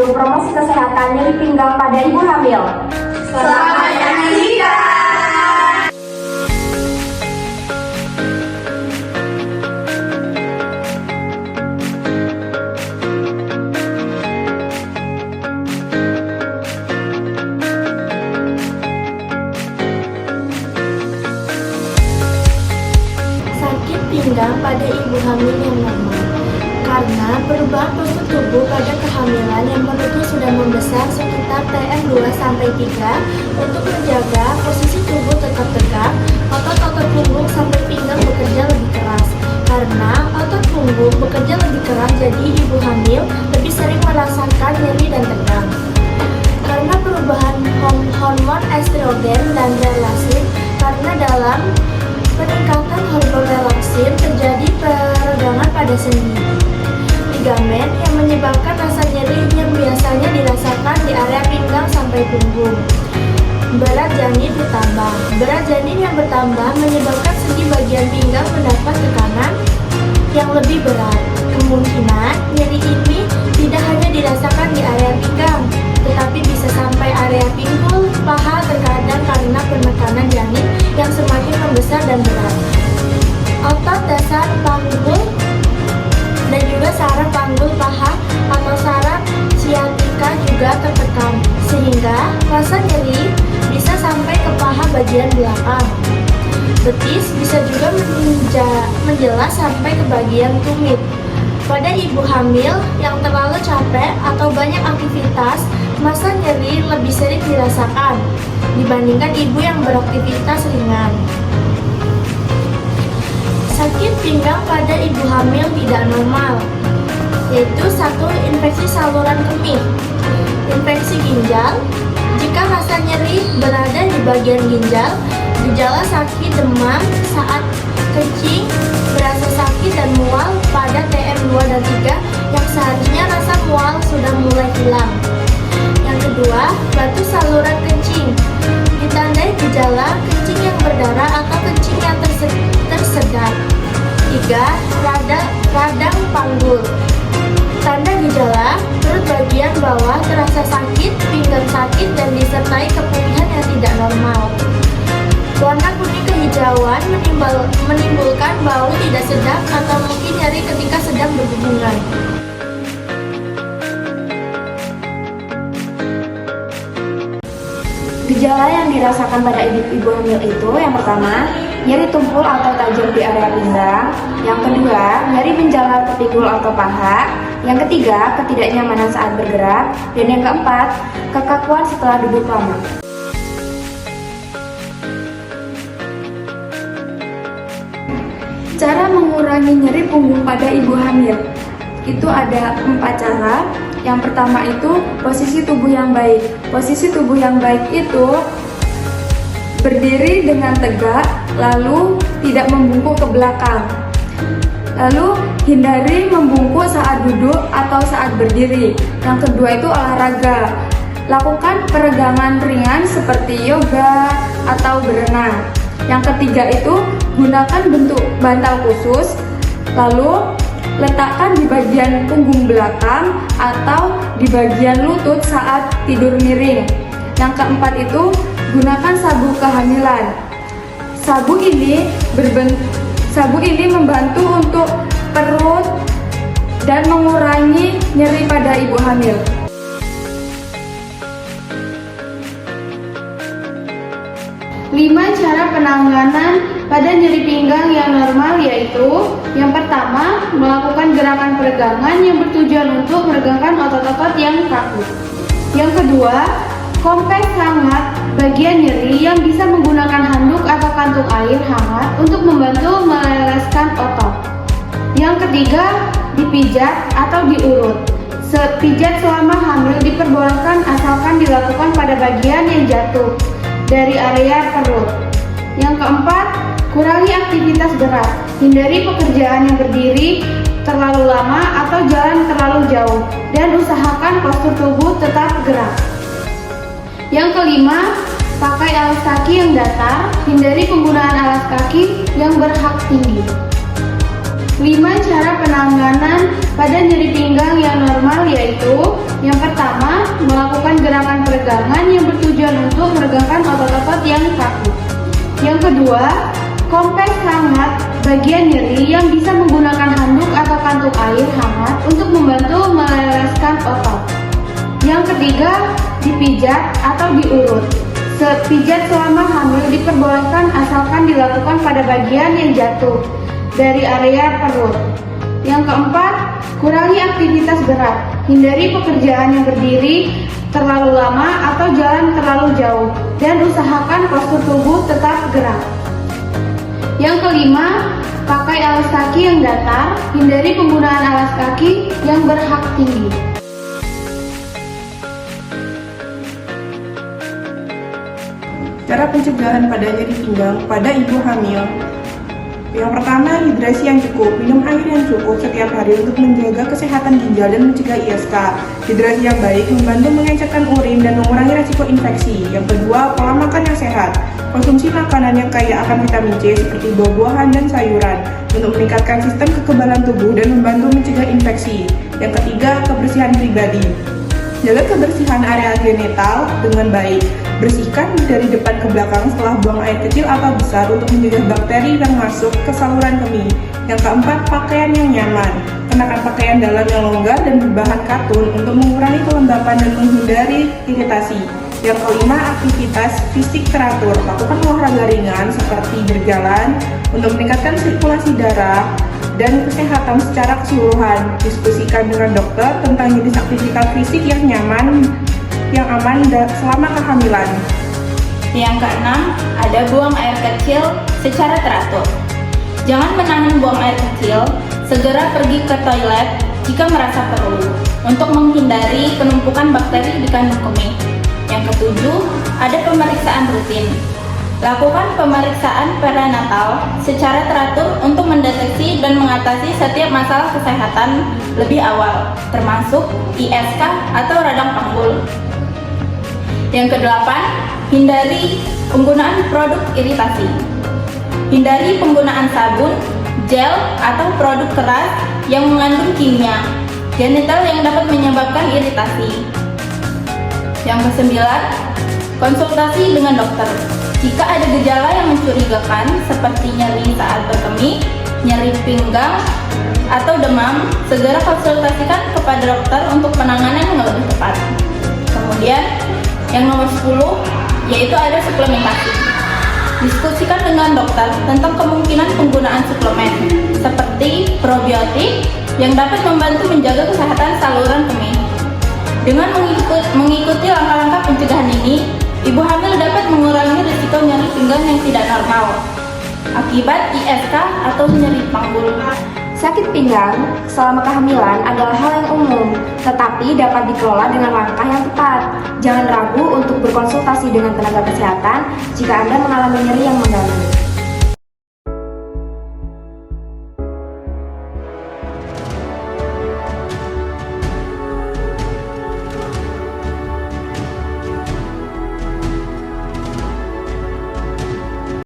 video promosi kesehatan nyeri pinggang pada ibu hamil. Selamat menyaksikan! Sakit pinggang pada ibu hamil yang normal karena perubahan postur tubuh pada kehamilan yang menurutnya sudah membesar sekitar TM2 sampai 3 untuk menjaga posisi tubuh tetap tegak. Otot-otot punggung sampai pinggang bekerja lebih keras. Karena otot punggung bekerja lebih keras, jadi ibu hamil lebih sering merasakan nyeri dan tegang. Karena perubahan hormon estrogen dan relaksin, karena dalam peningkatan hormon relaksin terjadi peregangan pada sendi. Ligamen yang menyebabkan rasa nyeri yang biasanya dirasakan di area pinggang sampai punggung. Berat janin bertambah. Berat janin yang bertambah menyebabkan sendi bagian pinggang mendapat tekanan yang lebih berat. Kemungkinan nyeri ini tidak hanya dirasakan di area pinggang, tetapi bisa sampai area pinggul, paha, terkadang karena penekanan janin yang semakin membesar dan berat. Otot dasar panggul dan juga saraf panggul paha atau saraf siatika juga tertekan, sehingga rasa nyeri bisa sampai ke paha bagian belakang. Betis bisa juga menjelas sampai ke bagian tumit. Pada ibu hamil yang terlalu capek atau banyak aktivitas, masa nyeri lebih sering dirasakan dibandingkan ibu yang beraktivitas ringan. Sakit pinggang pada ibu hamil tidak normal, yaitu 1. Infeksi saluran kemih, infeksi ginjal. Jika rasa nyeri berada di bagian ginjal, gejala sakit demam saat kencing, berasa sakit dan mual pada TM2 dan 3 yang seharusnya rasa mual sudah mulai hilang. Yang kedua, batu saluran kencing, ditandai gejala kencing yang berdarah atau kencing yang tersedat. 3. Radang panggul, tanda gejala perut bagian bawah terasa sakit, pinggang sakit, dan disertai kepulihan yang tidak normal. Warna kuning kehijauan menimbulkan bau tidak sedap atau mungkin nyeri ketika sedang berhubungan. Gejala yang dirasakan pada ibu hamil itu yang pertama, nyeri tumpul atau tajam di area pinggang. Yang kedua, nyeri menjalar ke pinggul atau paha. Yang ketiga, ketidaknyamanan saat bergerak. Dan yang keempat, kekakuan setelah duduk lama. Cara mengurangi nyeri punggung pada ibu hamil itu ada 4 cara. Yang pertama itu posisi tubuh yang baik. Posisi tubuh yang baik itu berdiri dengan tegak, lalu tidak membungkuk ke belakang. Lalu hindari membungkuk saat duduk atau saat berdiri. Yang kedua itu olahraga. Lakukan peregangan ringan seperti yoga atau berenang. Yang ketiga itu gunakan bentuk bantal khusus, lalu letakkan di bagian punggung belakang atau di bagian lutut saat tidur miring. Yang keempat itu gunakan sabu kehamilan. Sabu ini membantu untuk perut dan mengurangi nyeri pada ibu hamil. Lima cara penanganan pada nyeri pinggang yang normal, yaitu yang pertama, melakukan gerakan peregangan yang bertujuan untuk meregangkan otot-otot yang kaku. Yang kedua, kompres hangat bagian nyeri yang bisa menggunakan handuk atau kantung air hangat untuk membantu meleleskan otot. Yang ketiga, dipijat atau diurut. Pijat selama hamil diperbolehkan asalkan dilakukan pada bagian yang jatuh dari area perut. Yang keempat, kurangi aktivitas berat. Hindari pekerjaan yang berdiri terlalu lama atau jalan terlalu jauh, dan usahakan postur tubuh tetap gerak. Yang kelima, pakai alas kaki yang datar. Hindari penggunaan alas kaki yang berhak tinggi. 5 cara penanganan pada nyeri pinggang yang normal, yaitu yang pertama, peregangan yang bertujuan untuk meregangkan otot-otot yang kaku. Yang kedua, kompres hangat bagian nyeri yang bisa menggunakan handuk atau kantung air hangat untuk membantu meleleskan otot. Yang ketiga, dipijat atau diurut. Pijat selama hamil diperbolehkan asalkan dilakukan pada bagian yang jatuh dari area perut. Yang keempat, kurangi aktivitas berat. Hindari pekerjaan yang berdiri terlalu lama atau jalan terlalu jauh dan usahakan postur tubuh tetap gerak. Yang kelima, pakai alas kaki yang datar. Hindari penggunaan alas kaki yang berhak tinggi. Cara pencegahan pada nyeri pinggang pada ibu hamil. Yang pertama, hidrasi yang cukup. Minum air yang cukup setiap hari untuk menjaga kesehatan ginjal dan mencegah ISK. Hidrasi yang baik membantu mengencerkan urin dan mengurangi resiko infeksi. Yang kedua, pola makan yang sehat. Konsumsi makanan yang kaya akan vitamin C seperti buah-buahan dan sayuran untuk meningkatkan sistem kekebalan tubuh dan membantu mencegah infeksi. Yang ketiga, kebersihan pribadi. Jaga kebersihan area genital dengan baik. Bersihkan dari depan ke belakang setelah buang air kecil atau besar untuk mencegah bakteri yang masuk ke saluran kemih. Yang keempat, pakaian yang nyaman. Kenakan pakaian dalam yang longgar dan berbahan katun untuk mengurangi kelembapan dan menghindari iritasi. Yang kelima, aktivitas fisik teratur. Lakukan olahraga ringan seperti berjalan untuk meningkatkan sirkulasi darah dan kesehatan secara keseluruhan. Diskusikan dengan dokter tentang jenis aktivitas fisik yang nyaman, yang aman selama kehamilan. Yang keenam, ada buang air kecil secara teratur. Jangan menahan buang air kecil, segera pergi ke toilet jika merasa perlu untuk menghindari penumpukan bakteri di kandung kemih. Yang ketujuh, ada pemeriksaan rutin. Lakukan pemeriksaan prenatal secara teratur untuk mendeteksi dan mengatasi setiap masalah kesehatan lebih awal, termasuk ISK atau radang panggul. Yang kedelapan, hindari penggunaan produk iritasi. Hindari penggunaan sabun, gel, atau produk keras yang mengandung kimia genital yang dapat menyebabkan iritasi. Yang kesembilan, konsultasi dengan dokter. Jika ada gejala yang mencurigakan seperti nyeri saat berkemih, nyeri pinggang, atau demam, segera konsultasikan kepada dokter untuk penanganan yang lebih tepat. Kemudian, yang nomor 10, yaitu ada suplementasi. Diskusikan dengan dokter tentang kemungkinan penggunaan suplemen seperti probiotik yang dapat membantu menjaga kesehatan saluran kemih. Dengan mengikuti langkah-langkah pencegahan ini, ibu hamil dapat mengurangi risiko nyeri pinggang yang tidak normal akibat ISK atau nyeri panggul. Sakit pinggang selama kehamilan adalah hal yang umum, tetapi dapat dikelola dengan langkah yang tepat. Jangan ragu untuk berkonsultasi dengan tenaga kesehatan jika Anda mengalami nyeri yang mengganggu.